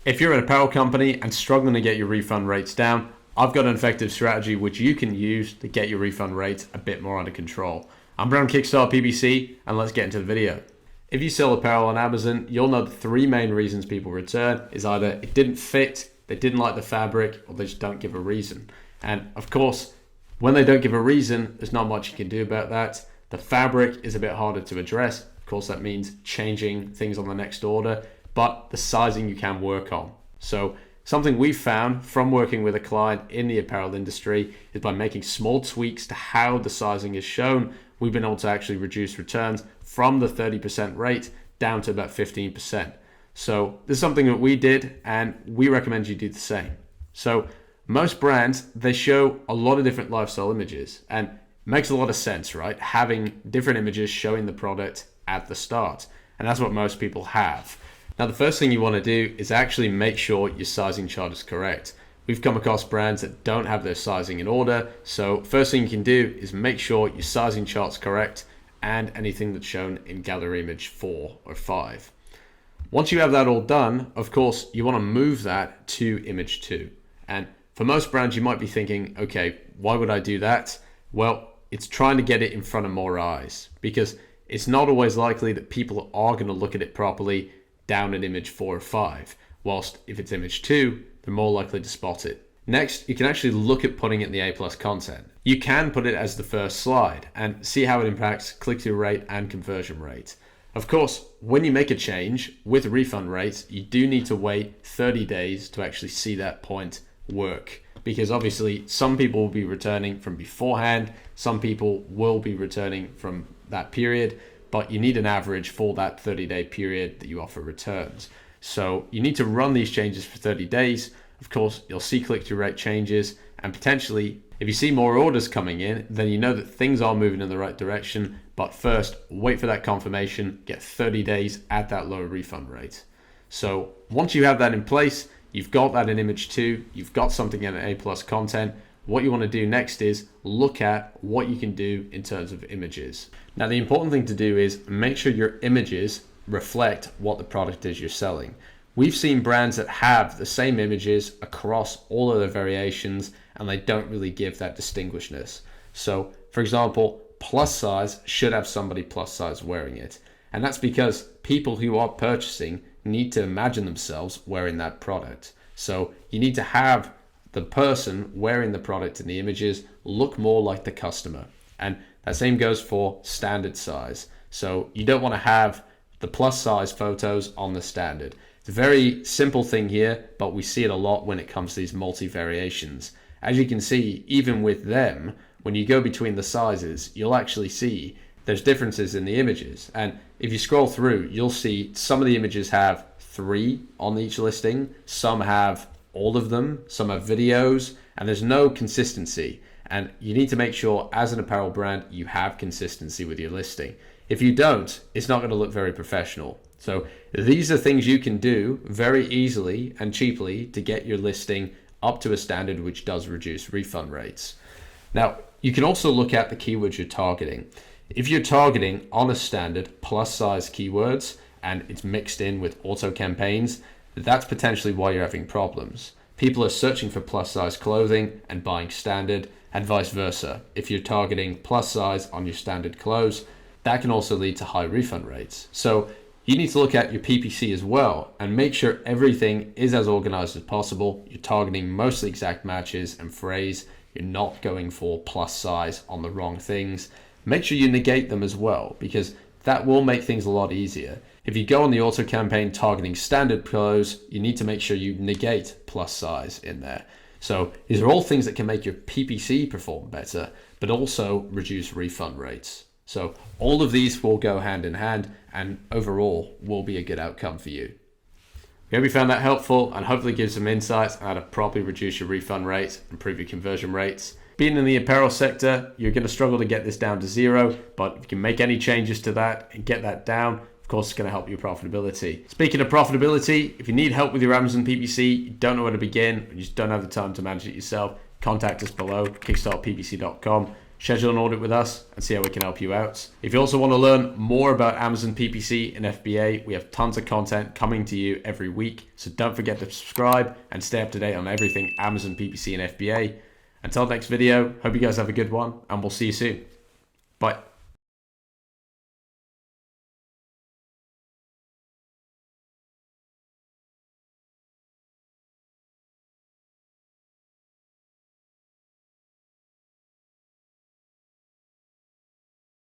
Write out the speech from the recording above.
If you're an apparel company and struggling to get your refund rates down, I've got an effective strategy which you can use to get your refund rates a bit more under control. I'm Brown KickstartPPC, and let's get into the video. If you sell apparel on Amazon, you'll know the three main reasons people return is either it didn't fit, they didn't like the fabric, or they just don't give a reason. And of course, when they don't give a reason, there's not much you can do about that. The fabric is a bit harder to address. Of course, that means changing things on the next order, but the sizing you can work on. So something we've found from working with a client in the apparel industry is by making small tweaks to how the sizing is shown, we've been able to actually reduce returns from the 30% rate down to about 15%. So this is something that we did, and we recommend you do the same. So most brands, they show a lot of different lifestyle images, and it makes a lot of sense, right? Having different images showing the product at the start. And that's what most people have. Now, the first thing you want to do is actually make sure your sizing chart is correct. We've come across brands that don't have their sizing in order. So first thing you can do is make sure your sizing chart's correct and anything that's shown in gallery image 4 or 5. Once you have that all done, of course, you want to move that to image 2. And for most brands, you might be thinking, okay, why would I do that? Well, it's trying to get it in front of more eyes, because it's not always likely that people are going to look at it properly down at image 4 or 5, whilst if it's image 2, they're more likely to spot it. Next, you can actually look at putting it in the A+ content. You can put it as the first slide and see how it impacts click-through rate and conversion rate. Of course, when you make a change with refund rates, you do need to wait 30 days to actually see that point work, because obviously some people will be returning from beforehand, some people will be returning from that period, but you need an average for that 30-day period that you offer returns. So you need to run these changes for 30 days. Of course, you'll see click-through rate changes, and potentially if you see more orders coming in, then you know that things are moving in the right direction. But first, wait for that confirmation, get 30 days at that lower refund rate. So once you have that in place, you've got that in image 2, you've got something in A+ content. What you want to do next is look at what you can do in terms of images. Now, the important thing to do is make sure your images reflect what the product is you're selling. We've seen brands that have the same images across all of their variations, and they don't really give that distinguishedness. So, for example, plus size should have somebody plus size wearing it. And that's because people who are purchasing need to imagine themselves wearing that product. So you need to have the person wearing the product in the images look more like the customer. And that same goes for standard size. So you don't want to have the plus size photos on the standard. It's a very simple thing here, but we see it a lot when it comes to these multi-variations. As you can see, even with them, when you go between the sizes, you'll actually see there's differences in the images. And if you scroll through, you'll see some of the images have 3 on each listing, some have all of them, some have videos, and there's no consistency. And you need to make sure as an apparel brand, you have consistency with your listing. If you don't, it's not going to look very professional. So these are things you can do very easily and cheaply to get your listing up to a standard which does reduce refund rates. Now, you can also look at the keywords you're targeting. If you're targeting on a standard plus size keywords and it's mixed in with auto campaigns, that's potentially why you're having problems. People are searching for plus size clothing and buying standard, and vice versa. If you're targeting plus size on your standard clothes, that can also lead to high refund rates. So you need to look at your PPC as well and make sure everything is as organized as possible. You're targeting mostly exact matches and phrase. You're not going for plus size on the wrong things. Make sure you negate them as well, because that will make things a lot easier. If you go on the auto campaign targeting standard clothes, you need to make sure you negate plus size in there. So these are all things that can make your PPC perform better, but also reduce refund rates. So all of these will go hand in hand and overall will be a good outcome for you. We hope you found that helpful and hopefully gives some insights on how to properly reduce your refund rates, improve your conversion rates. Being in the apparel sector, you're going to struggle to get this down to 0, but if you can make any changes to that and get that down, of course, it's going to help your profitability. Speaking of profitability, if you need help with your Amazon PPC, you don't know where to begin, you just don't have the time to manage it yourself, contact us below, kickstartppc.com. schedule an audit with us and see how we can help you out. If you also want to learn more about Amazon PPC and FBA, we have tons of content coming to you every week. So don't forget to subscribe and stay up to date on everything Amazon PPC and FBA. Until next video, hope you guys have a good one and we'll see you soon. Bye.